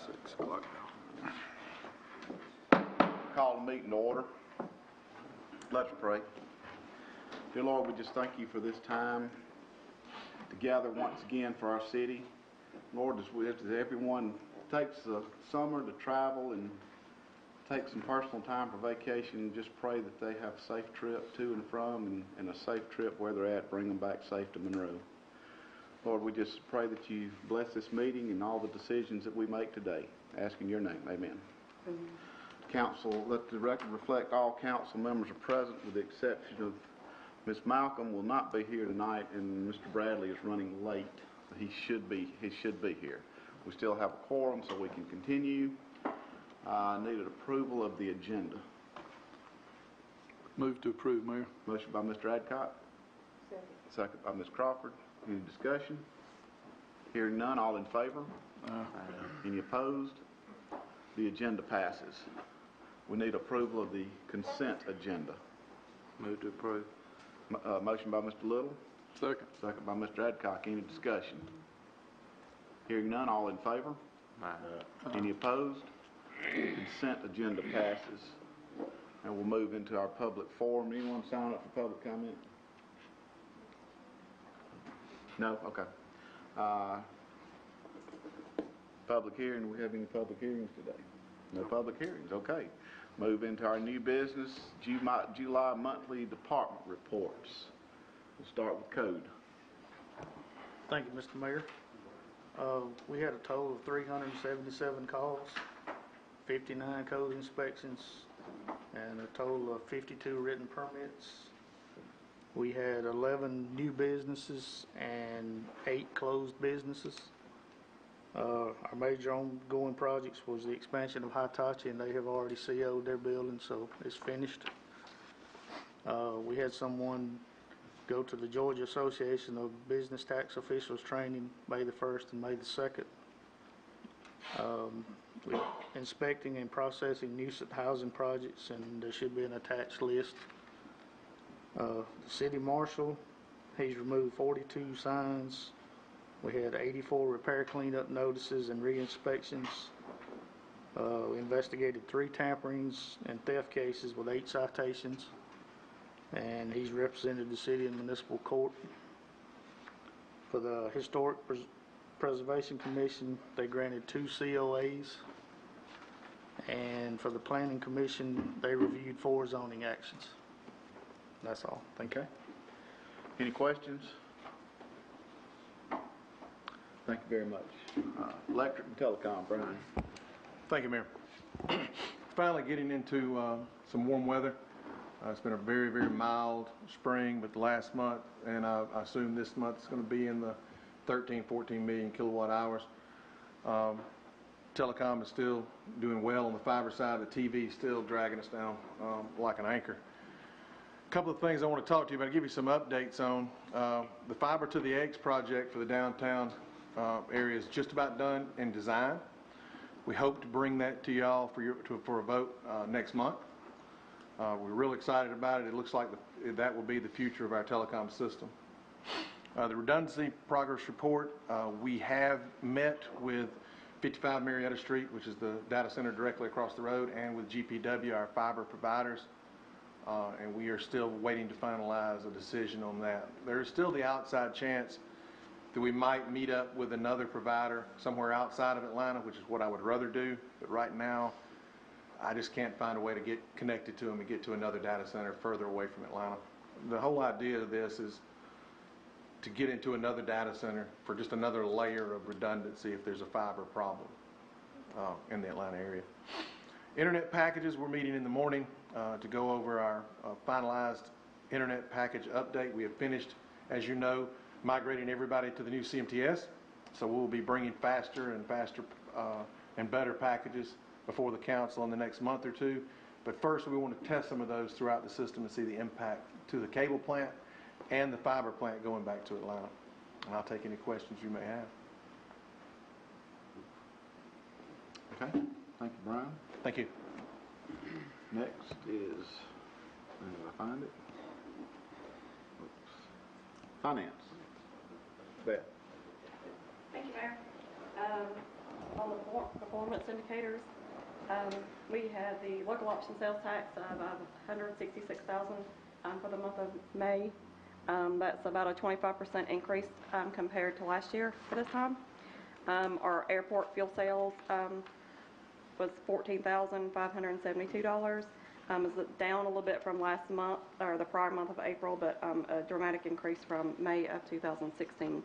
6 o'clock now. Call the meeting to order. Let's pray. Dear Lord, we just thank you for this time to gather once again for our city. Lord, as everyone takes the summer to travel and take some personal time for vacation, just pray that they have a safe trip to and from and a safe trip where they're at, bring them back safe to Monroe. Lord, we just pray that you bless this meeting and all the decisions that we make today. Ask in your name, amen. Amen. Council, let the record reflect all council members are present with the exception of Ms. Malcolm will not be here tonight, and Mr. Bradley is running late. He should be here. We still have a quorum, so we can continue. I needed approval of the agenda. Move to approve, Mayor. Motion by Mr. Adcock. Second by Ms. Crawford. Any discussion? Hearing none, all in favor? Any opposed? The agenda passes. We need approval of the consent agenda. Move to approve. Motion by Mr. Little. Second. Second by Mr. Adcock. Any discussion? Hearing none, all in favor? Any opposed? Consent agenda passes. And we'll move into our public forum. Anyone sign up for public comment? No? Okay. Public hearing. Do we have any public hearings today? No public hearings. Okay. Move into our new business, July monthly department reports. We'll start with code. Thank you, Mr. Mayor. We had a total of 377 calls, 59 code inspections, and a total of 52 written permits. We had 11 new businesses and 8 closed businesses. Our major ongoing projects was the expansion of Hitachi, and they have already CO'd their building, so it's finished. We had someone go to the Georgia Association of Business Tax Officials training May the 1st and May the 2nd. We're inspecting and processing nuisance housing projects, and there should be an attached list. The city marshal, he's removed 42 signs. We had 84 repair cleanup notices and re-inspections. We investigated 3 tamperings and theft cases with 8 citations, and he's represented the city in municipal court. For the Historic Preservation Commission, they granted 2 COAs, and for the Planning Commission, they reviewed 4 zoning actions. That's all. Thank you. Any questions? Thank you very much. Electric and telecom, Brian. Thank you, Mayor. Finally getting into some warm weather. It's been a very, very mild spring, but the last month, and I assume this month is going to be in the 13, 14 million kilowatt hours. Telecom is still doing well on the fiber side. The TV is still dragging us down like an anchor. A couple of things I want to talk to you about, give you some updates on. The Fiber to the Eggs project for the downtown area is just about done in design. We hope to bring that to y'all for a vote next month. We're real excited about it. It looks like that will be the future of our telecom system. The redundancy progress report, we have met with 55 Marietta Street, which is the data center directly across the road, and with GPW, our fiber providers. And we are still waiting to finalize a decision on that. There is still the outside chance that we might meet up with another provider somewhere outside of Atlanta, which is what I would rather do. But right now, I just can't find a way to get connected to them and get to another data center further away from Atlanta. The whole idea of this is to get into another data center for just another layer of redundancy if there's a fiber problem in the Atlanta area. Internet packages, we're meeting in the morning to go over our finalized internet package update. We have finished, as you know, migrating everybody to the new CMTS. So we'll be bringing faster and better packages before the council in the next month or two. But first, we want to test some of those throughout the system and see the impact to the cable plant and the fiber plant going back to Atlanta. And I'll take any questions you may have. Okay, thank you, Brian. Thank you. Next is, where did I find it? Oops. Finance. Beth. Thank you, Mayor. On the performance indicators, we had the local option sales tax of $166,000 for the month of May. That's about a 25% increase compared to last year for this time. Our airport fuel sales was $14,572. Is down a little bit from last month or the prior month of April, but a dramatic increase from May of 2016.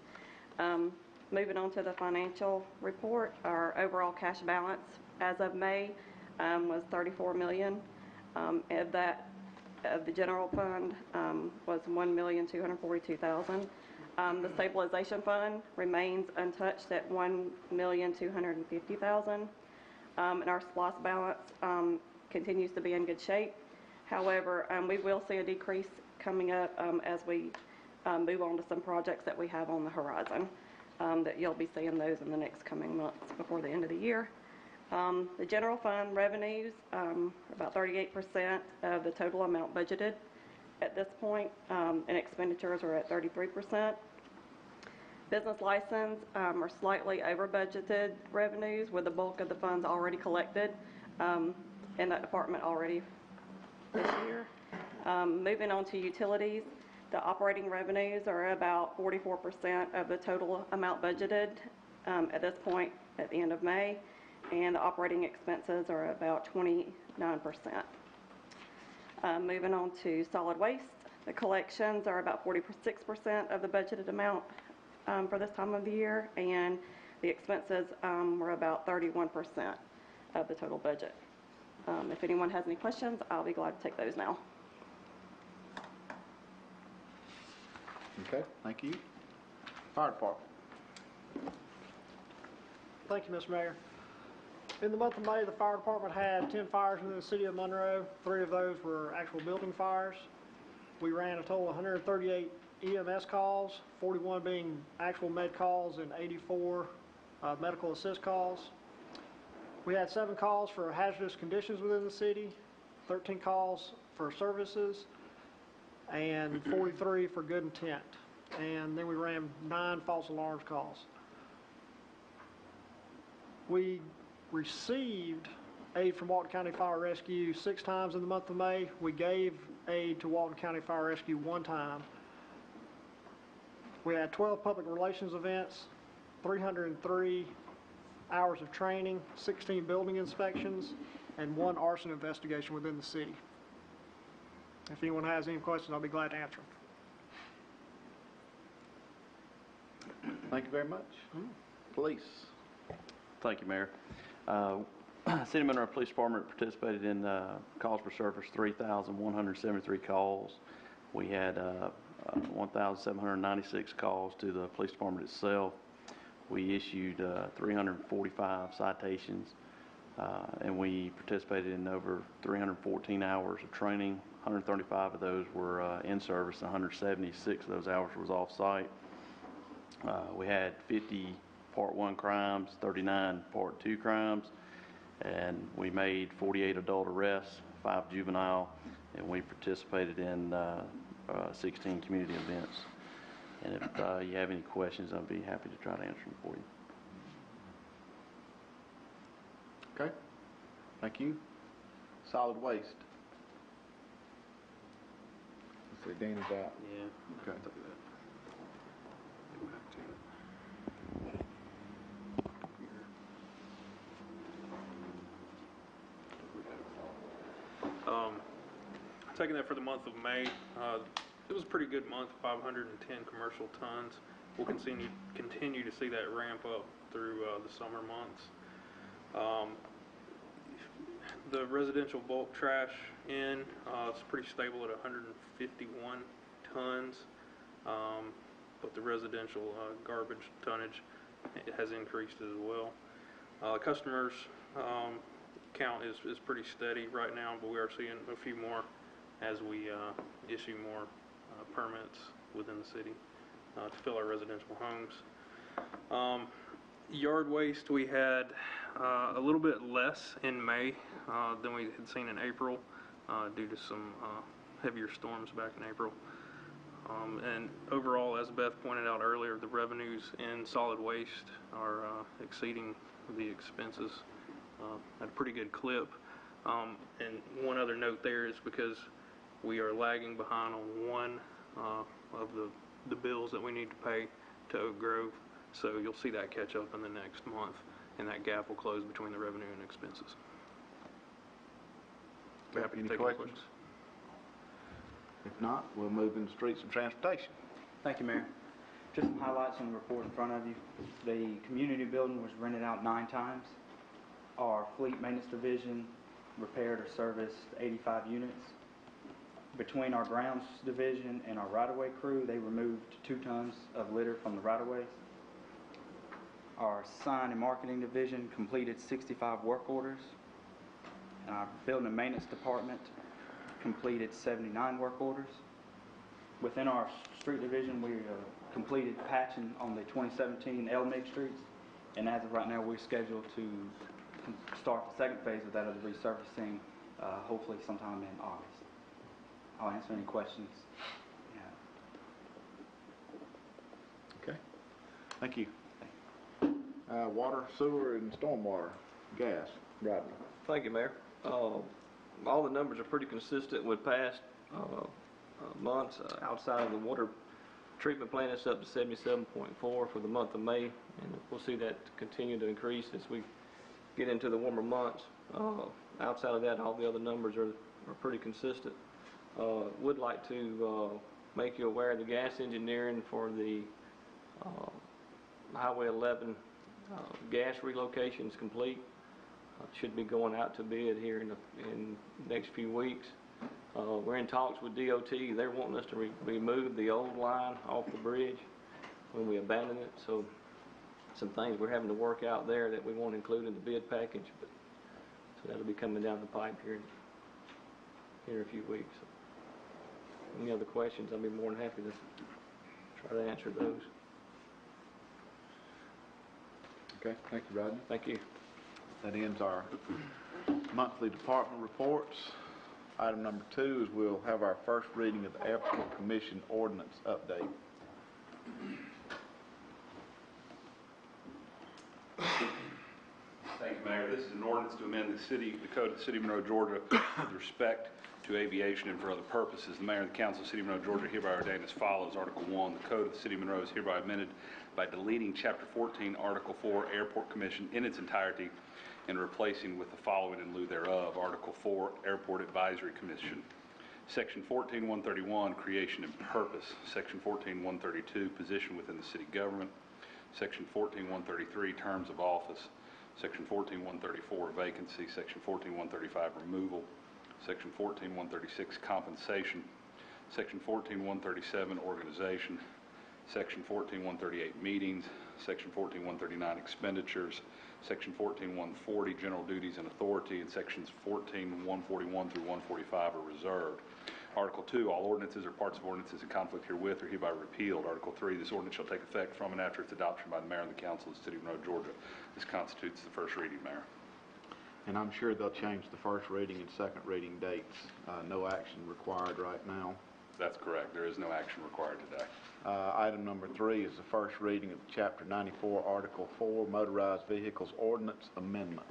Moving on to the financial report, our overall cash balance as of May was $34 million. Of that, the general fund was $1,242,000. The stabilization fund remains untouched at $1,250,000. And our SPLOST balance continues to be in good shape. However, we will see a decrease coming up as we move on to some projects that we have on the horizon. That you'll be seeing those in the next coming months before the end of the year. The general fund revenues are about 38% of the total amount budgeted at this point, and expenditures are at 33%. Business license are slightly over budgeted revenues with the bulk of the funds already collected in that department already this year. Moving on to utilities, the operating revenues are about 44% of the total amount budgeted at this point at the end of May, and the operating expenses are about 29%. Moving on to solid waste, the collections are about 46% of the budgeted amount for this time of the year, and the expenses were about 31% of the total budget. If anyone has any questions, I'll be glad to take those now. Okay, thank you. Fire department. Thank you, Mr. Mayor. In the month of May, the fire department had 10 fires within the city of Monroe. 3 of those were actual building fires. We ran a total of 138 EMS calls, 41 being actual med calls and 84 medical assist calls. We had 7 calls for hazardous conditions within the city, 13 calls for services, and 43 for good intent. And then we ran 9 false alarms calls. We received aid from Walton County Fire Rescue 6 times in the month of May. We gave aid to Walton County Fire Rescue 1 time. We had 12 public relations events, 303 hours of training, 16 building inspections, and 1 arson investigation within the city. If anyone has any questions, I'll be glad to answer them. Thank you very much. Police. Thank you, Mayor. City of Monroe Police Department participated in calls for service 3,173 calls. We had 1,796 calls to the police department itself. We issued 345 citations, and we participated in over 314 hours of training. 135 of those were in service, and 176 of those hours was off-site. We had 50 Part 1 crimes, 39 Part 2 crimes, and we made 48 adult arrests, 5 juvenile, and we participated in 16 community events. And if you have any questions, I'll be happy to try to answer them for you. Okay, thank you. Solid waste. Let's see, Danny's out. Yeah. Okay. Taking that for the month of May, it was a pretty good month, 510 commercial tons. We'll continue to see that ramp up through the summer months. The residential bulk trash is pretty stable at 151 tons, but the residential garbage tonnage has increased as well. Customers count is pretty steady right now, but we are seeing a few more as we issue more permits within the city to fill our residential homes. Yard waste, we had a little bit less in May than we had seen in April due to some heavier storms back in April. And overall, as Beth pointed out earlier, the revenues in solid waste are exceeding the expenses at a pretty good clip. And one other note there is because we are lagging behind on one of the bills that we need to pay to Oak Grove. So you'll see that catch up in the next month, and that gap will close between the revenue and expenses. We're happy to Any take any questions? questions. If not, we'll move into streets and transportation. Thank you, Mayor. Just some highlights on the report in front of you. The community building was rented out 9 times. Our fleet maintenance division repaired or serviced 85 units. Between our grounds division and our right-of-way crew, they removed 2 tons of litter from the right-of-ways. Our sign and marketing division completed 65 work orders. And our building and maintenance department completed 79 work orders. Within our street division, we completed patching on the 2017 LMIG streets, and as of right now, we're scheduled to start the second phase of that of the resurfacing, hopefully sometime in August. I'll answer any questions. Okay. Thank you. Water, sewer, and stormwater, gas. Rodney. Thank you, Mayor. All the numbers are pretty consistent with past months. Outside of the water treatment plant, it's up to 77.4 for the month of May, and we'll see that continue to increase as we get into the warmer months. Outside of that, all the other numbers are pretty consistent. Would like to make you aware of the gas engineering for the Highway 11 gas relocation is complete. Should be going out to bid here in the next few weeks. We're in talks with DOT. They're wanting us to remove the old line off the bridge when we abandon it. So some things we're having to work out there that we won't include in the bid package. But so that'll be coming down the pipe here in a few weeks. Any other questions? I'll be more than happy to try to answer those. Okay, thank you, Rodney. Thank you. That ends our monthly department reports. Item number 2 is we'll have our first reading of the Airport Commission ordinance update. Thank you, Mayor. This is an ordinance to amend the code of the City of Monroe, Georgia with respect to aviation and for other purposes. The Mayor and the Council of the City of Monroe, Georgia hereby ordain as follows. Article 1, the code of the City of Monroe is hereby amended by deleting Chapter 14, Article 4, Airport Commission in its entirety and replacing with the following in lieu thereof. Article 4, Airport Advisory Commission. Section 14-131, creation and purpose. Section 14-132, position within the city government. Section 14-133, terms of office. Section 14-134, vacancy. Section 14-135, removal. Section 14-136, compensation. Section 14-137, organization. Section 14-138, meetings. Section 14-139, expenditures. Section 14-140, general duties and authority, and sections 14-141 through 145 are reserved. Article 2, all ordinances or parts of ordinances in conflict herewith are hereby repealed. Article 3, this ordinance shall take effect from and after its adoption by the Mayor and the Council of the City of Monroe, Georgia. This constitutes the first reading, Mayor. And I'm sure they'll change the first reading and second reading dates. No action required right now. That's correct. There is no action required today. Item number 3 is the first reading of Chapter 94, Article 4, Motorized Vehicles Ordinance Amendment.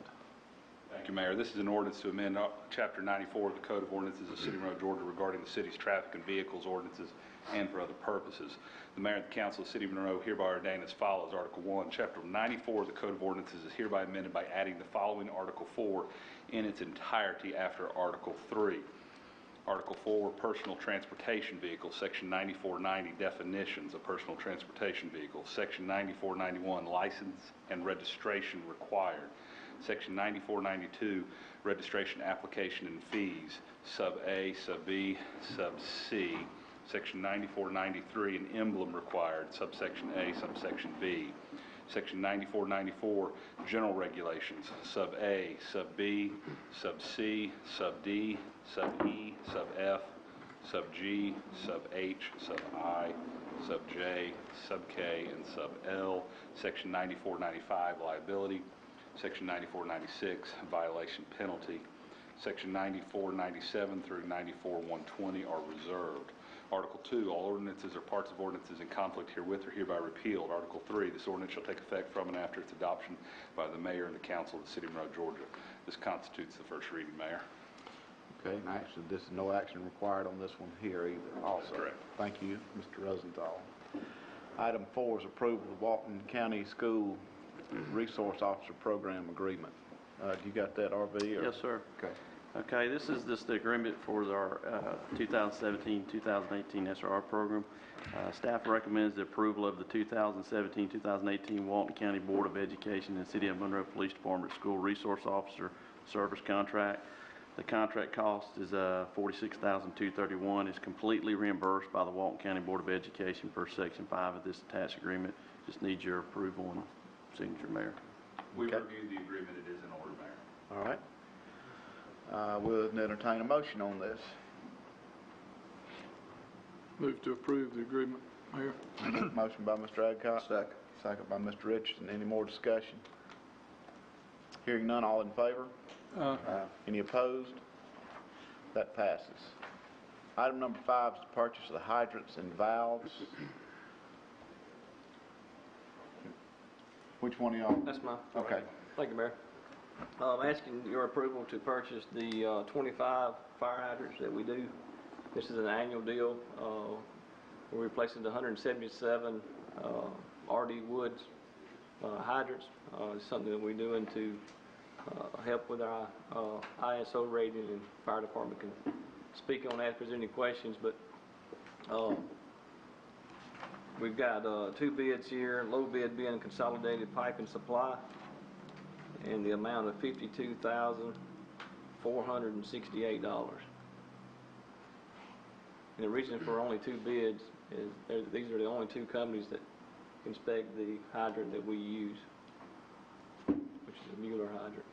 Thank you, Mayor. This is an ordinance to amend Chapter 94 of the Code of Ordinances of the City of Monroe, Georgia regarding the city's traffic and vehicles ordinances and for other purposes. The Mayor and the Council of the City of Monroe hereby ordain as follows. Article 1, Chapter 94 of the Code of Ordinances is hereby amended by adding the following Article 4 in its entirety after Article 3. Article 4, personal transportation vehicle, Section 9490, definitions of personal transportation vehicle. Section 9491, license and registration required. Section 9492, registration application and fees, sub A, sub B, sub C. Section 9493, an emblem required, subsection A, subsection B. Section 9494, General Regulations, Sub A, Sub B, Sub C, Sub D, Sub E, Sub F, Sub G, Sub H, Sub I, Sub J, Sub K, and Sub L. Section 9495, Liability. Section 9496, Violation Penalty. Section 9497 through 94120 are reserved. Article 2, all ordinances or parts of ordinances in conflict herewith are hereby repealed. Article 3, this ordinance shall take effect from and after its adoption by the mayor and the council of the city of Monroe, Georgia. This constitutes the first reading, Mayor. Okay, and actually, this is no action required on this one here either also. Correct. Thank you, Mr. Rosenthal. Item 4 is approval of Walton County School Resource Officer Program Agreement. You got that, RV? or- Yes, sir. Okay. Okay, this is just the agreement for our 2017-2018 SRR program. Staff recommends the approval of the 2017-2018 Walton County Board of Education and City of Monroe Police Department School Resource Officer Service Contract. The contract cost is $46,231. It's completely reimbursed by the Walton County Board of Education per Section 5 of this attached agreement. Just need your approval and signature, Mayor. We Okay. reviewed the agreement. It is in order, Mayor. All right. We'll entertain a motion on this. Move to approve the agreement, Mayor. Motion by Mr. Adcock. Second. Second by Mr. Richardson. Any more discussion? Hearing none, all in favor? Any opposed? That passes. Item number 5 is the purchase of the hydrants and valves. Which one of y'all? That's mine. Okay. Thank you, Mayor. I'm asking your approval to purchase the 25 fire hydrants that we do. This is an annual deal. We're replacing the 177 RD Woods hydrants. It's something that we're doing to help with our ISO rating, and fire department can speak on that if there's any questions. But we've got 2 bids here, low bid being Consolidated Pipe and Supply, and the amount of $52,468. And the reason for only 2 bids is these are the only 2 companies that inspect the hydrant that we use, which is a Mueller hydrant.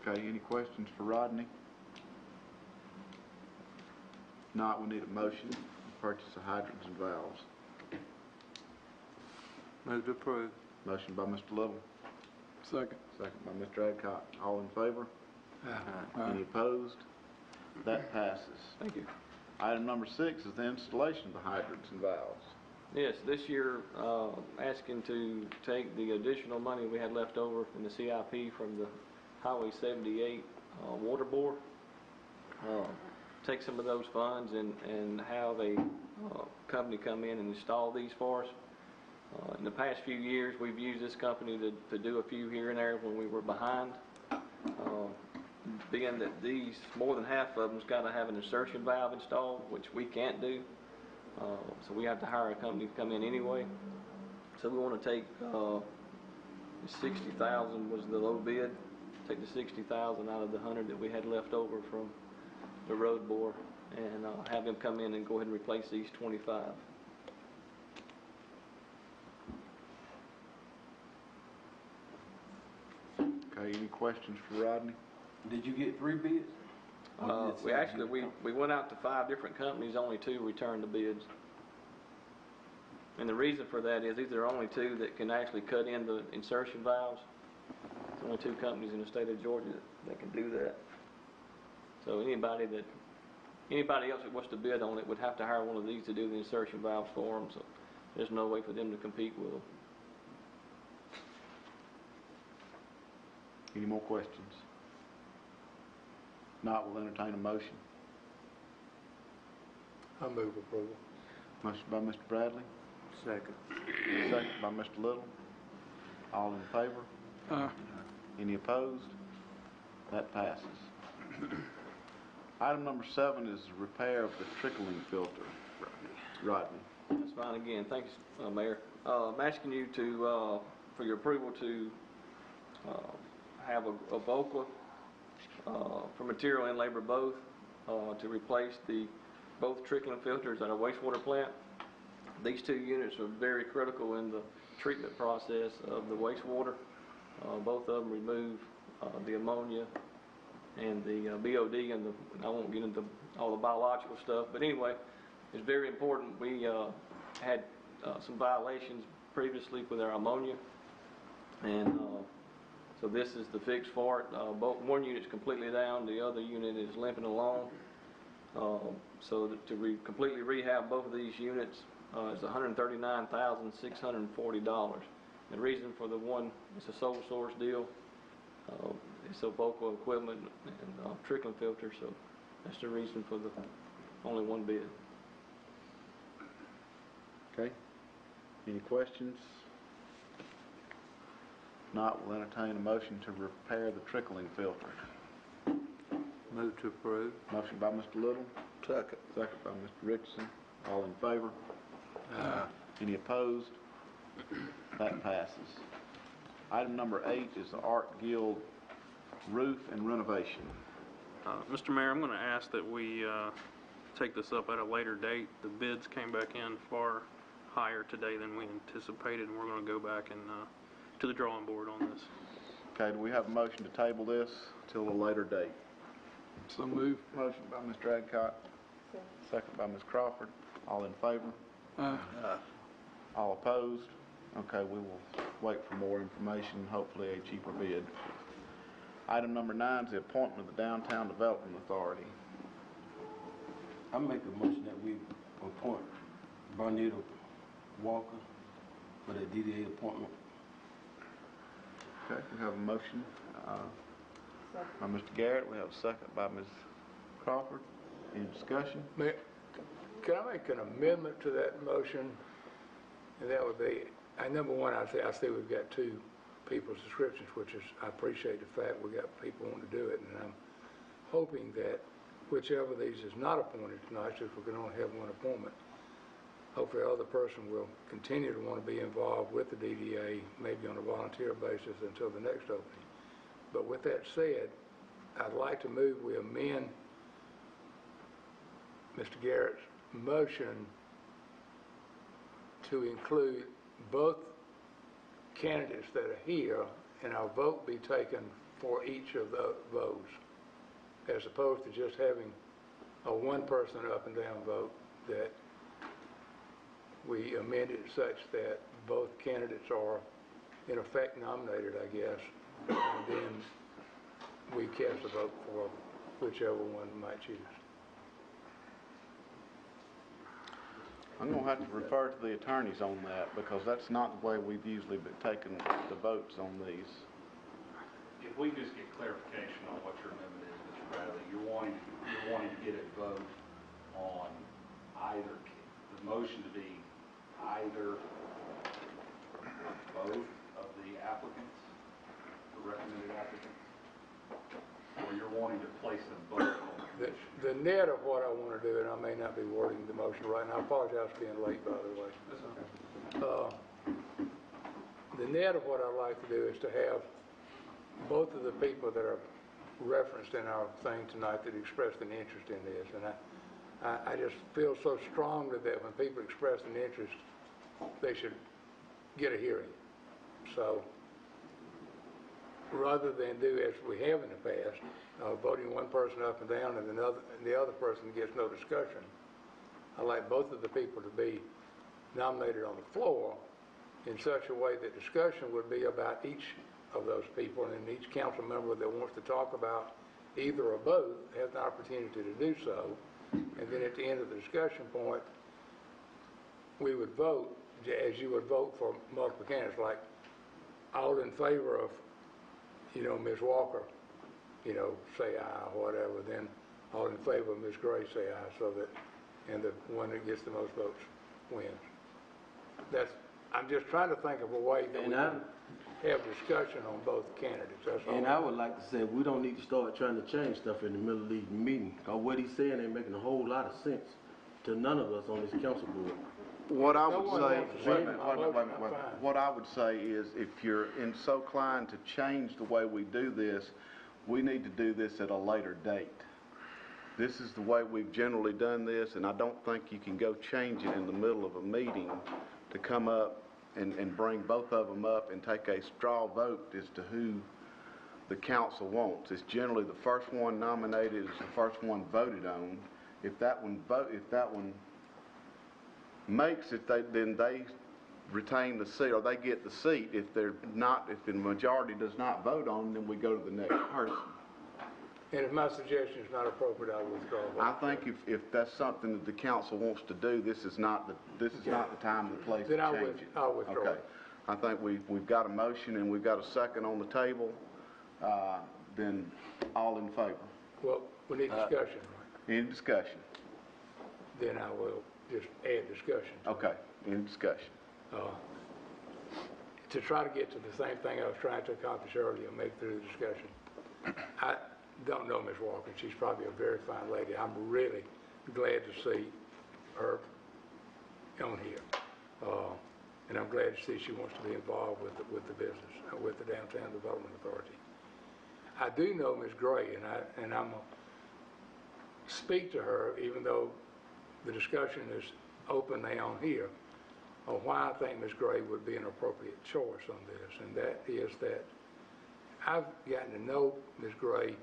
Okay, any questions for Rodney? Not, we need a motion to purchase the hydrants and valves. Move to approve. Motion by Mr. Little, Second. second by Mr. Adcock. All in favor? Aye. Any opposed? That passes. Thank you. Item number 6 is the installation of the hydrants and valves. Yes, this year, asking to take the additional money we had left over in the CIP from the Highway 78 water board, take some of those funds and have a company come in and install these for us. In the past few years, we've used this company to do a few here and there when we were behind. Being that these, more than half of them's got to have an insertion valve installed, which we can't do. So we have to hire a company to come in anyway. So we want to take the 60,000 was the low bid. Take the 60,000 out of the 100 that we had left over from the road board, and have them come in and go ahead and replace these 25. Okay, any questions for Rodney? Did you get 3 bids? We went out to 5 different companies, only 2 returned the bids. And the reason for that is these are only 2 that can actually cut in the insertion valves. There's only 2 companies in the state of Georgia that can do that. So anybody else that wants to bid on it would have to hire one of these to do the insertion valves for them. So there's no way for them to compete with them. Any more questions? Not, we'll entertain a motion. I move approval. Motion by Mr. Bradley, Second. second by Mr. Little. All in favor? Aye. Any opposed? That passes. Item number 7 is the repair of the trickling filter. Rodney. That's fine again. Thanks, Mayor. I'm asking you to, for your approval to have a VOCA for material and labor both to replace both trickling filters at our wastewater plant. These 2 units are very critical in the treatment process of the wastewater. Both of them remove the ammonia and the BOD, and I won't get into all the biological stuff, but anyway, it's very important. We had some violations previously with our ammonia, and so this is the fix for it. One unit's completely down, the other unit is limping along. So to completely rehab both of these units is $139,640. The reason for the one, it's a sole source deal. It's a vocal equipment and trickling filter, so that's the reason for the only one bid. Okay. Any questions? Not, we'll entertain a motion to repair the trickling filter. Move to approve. Motion by Mr. Little, Second. second by Mr. Richardson. All in favor? Any opposed? That passes. Item number 8 is the Art Guild roof and renovation. Mr. Mayor, I'm going to ask that we take this up at a later date. The bids came back in far higher today than we anticipated, and we're going to go back and to the drawing board on this. Okay, do we have a motion to table this till a later date? So move. Motion by Mr. Adcock, second by Ms. Crawford. All in favor? All opposed? Okay, we will wait for more information, hopefully a cheaper bid. Item number 9 is the appointment of the Downtown Development Authority. I make a motion that we appoint Bonita Walker for the DDA appointment. Okay, we have a motion by Mr. Garrett. We have a second by Ms. Crawford. Any discussion? Can I make an amendment to that motion? And that would be, number one, I say we've got 2 people's descriptions, which is, I appreciate the fact we got people wanting to do it, and I'm hoping that whichever of these is not appointed tonight, if we can only have one appointment, hopefully the other person will continue to want to be involved with the DDA, maybe on a volunteer basis until the next opening. But with that said, I'd like to move we amend Mr. Garrett's motion to include both candidates that are here, and our vote be taken for each of those, as opposed to just having a one-person up and down vote, that we amend it such that both candidates are in effect nominated, I guess, and then we cast a vote for whichever one might choose. I'm going to have to refer to the attorneys on that, because that's not the way we've usually been taking the votes on these. If we just get clarification on what your amendment is, Mr. Bradley, you're wanting to get a vote on either, the motion to be either both of the applicants, the recommended applicants, or you're wanting to place them both on the commission? The net of what I want to do, and I may not be wording the motion right now, I apologize for being late, by the way. That's okay. The net of what I'd like to do is to have both of the people that are referenced in our thing tonight that expressed an interest in this, and I just feel so strongly that when people express an interest, they should get a hearing. So, rather than do as we have in the past, voting one person up and down and the other person gets no discussion, I'd like both of the people to be nominated on the floor in such a way that discussion would be about each of those people, and each council member that wants to talk about either or both has an opportunity to do so. And then at the end of the discussion point, we would vote as you would vote for multiple candidates, like all in favor of, Ms. Walker, say aye or whatever, then all in favor of Ms. Gray say aye, so that, and the one that gets the most votes wins. I'm just trying to think of a way that we can have discussion on both candidates, that's all. And I would like to say, we don't need to start trying to change stuff in the middle of the meeting, because what he's saying ain't making a whole lot of sense to none of us on this council board. What I No would one say, wants to say my motion, I'm fine. what I would say is, if you're so inclined to change the way we do this, we need to do this at a later date. This is the way we've generally done this, and I don't think you can go change it in the middle of a meeting to come up and bring both of them up and take a straw vote as to who the council wants. It's generally the first one nominated is the first one voted on. If that one makes it, then they retain the seat, or they get the seat. If they're not, if the majority does not vote on them, then we go to the next person. And if my suggestion is not appropriate, I'll withdraw. I think if that's something that the council wants to do, this is not the time and the place to Then change it. I'll withdraw. Okay. I think we've got a motion and we've got a second on the table. Then all in favor? Well, we need discussion, right? Any discussion? Then I will just add discussion. Okay. Any discussion? To try to get to the same thing I was trying to accomplish earlier, make through the discussion. I don't know Ms. Walker. She's probably a very fine lady. I'm really glad to see her on here. And I'm glad to see she wants to be involved with the business, with the Downtown Development Authority. I do know Ms. Gray, and I'm going to speak to her, even though the discussion is open now here, on why I think Ms. Gray would be an appropriate choice on this, and that is that I've gotten to know Ms. Gray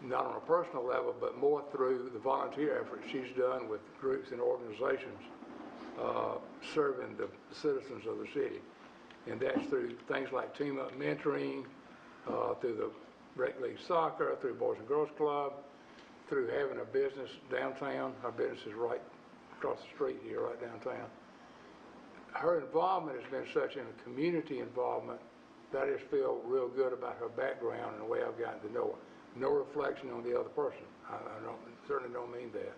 not on a personal level, but more through the volunteer efforts she's done with groups and organizations serving the citizens of the city. And that's through things like Team Up Mentoring, through the Rec League Soccer, through Boys and Girls Club, through having a business downtown. Our business is right across the street here, right downtown. Her involvement has been such in a community involvement that I just feel real good about her background and the way I've gotten to know her. No reflection on the other person. I certainly don't mean that.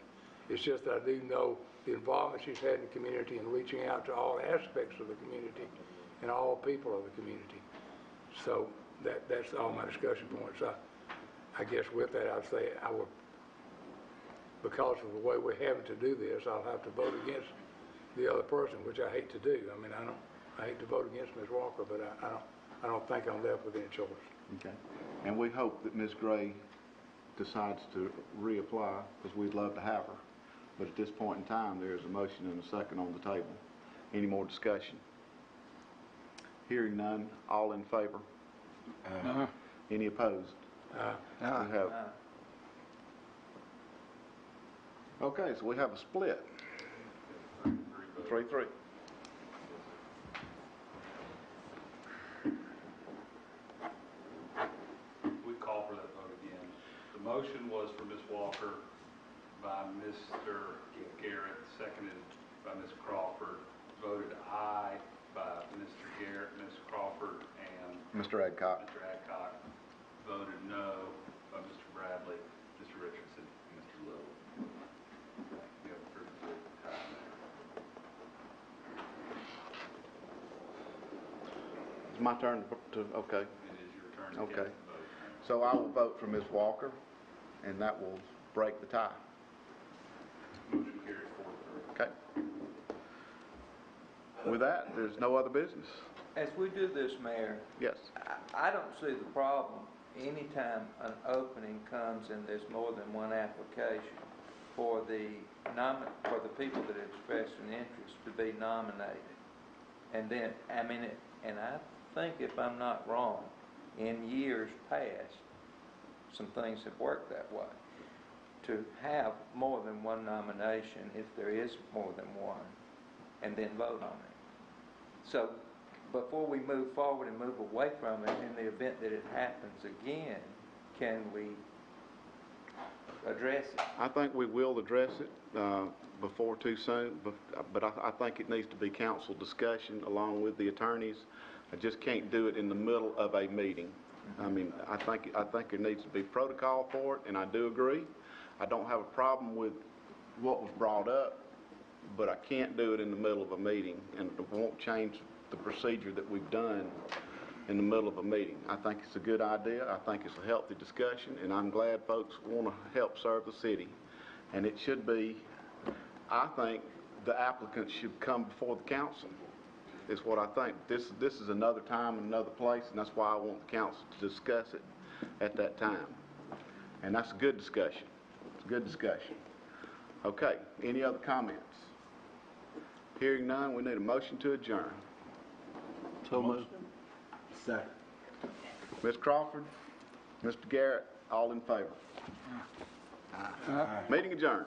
It's just that I do know the involvement she's had in the community and reaching out to all aspects of the community and all people of the community. So that's all my discussion points. I guess with that, I'd say I would, because of the way we're having to do this, I'll have to vote against the other person, which I hate to do. I mean, I hate to vote against Ms. Walker, but I don't think I'm left with any choice. Okay. And we hope that Ms. Gray decides to reapply, because we'd love to have her. But at this point in time, there is a motion and a second on the table. Any more discussion? Hearing none, all in favor? Any opposed? We have. Okay, so we have a split. 3-3. We call for that vote again. The motion was for Ms. Walker by Mr. Garrett, seconded by Ms. Crawford, voted aye by Mr. Garrett, Ms. Crawford, and Mr. Adcock. Mr. Adcock, voted no by Mr. Bradley, Mr. Richardson, and Mr. Little. We have a 3-3 tie there. It's my turn to, okay. It is your turn to Okay. cast the vote. So I will vote for Ms. Walker, and that will break the tie. Motion carries 4-3. Okay. With that, there's no other business. As we do this, Mayor, Yes. I don't see the problem anytime an opening comes and there's more than one application for the people that express an interest to be nominated. And then, and I think if I'm not wrong, in years past, some things have worked that way. To have more than one nomination, if there is more than one, and then vote on it. So before we move forward and move away from it, in the event that it happens again, can we address it? I think we will address it before too soon, but I think it needs to be council discussion along with the attorneys. I just can't do it in the middle of a meeting. I mean, I think there needs to be protocol for it, and I do agree. I don't have a problem with what was brought up, but I can't do it in the middle of a meeting, and it won't change the procedure that we've done in the middle of a meeting. I think it's a good idea. I think it's a healthy discussion, and I'm glad folks want to help serve the city. And it should be, I think, the applicants should come before the council, is what I think. This is another time and another place, and that's why I want the council to discuss it at that time. And that's a good discussion. Good discussion. Okay, any other comments? Hearing none, we need a motion to adjourn. So moved. Second. Ms. Crawford, Mr. Garrett, all in favor? Meeting adjourned.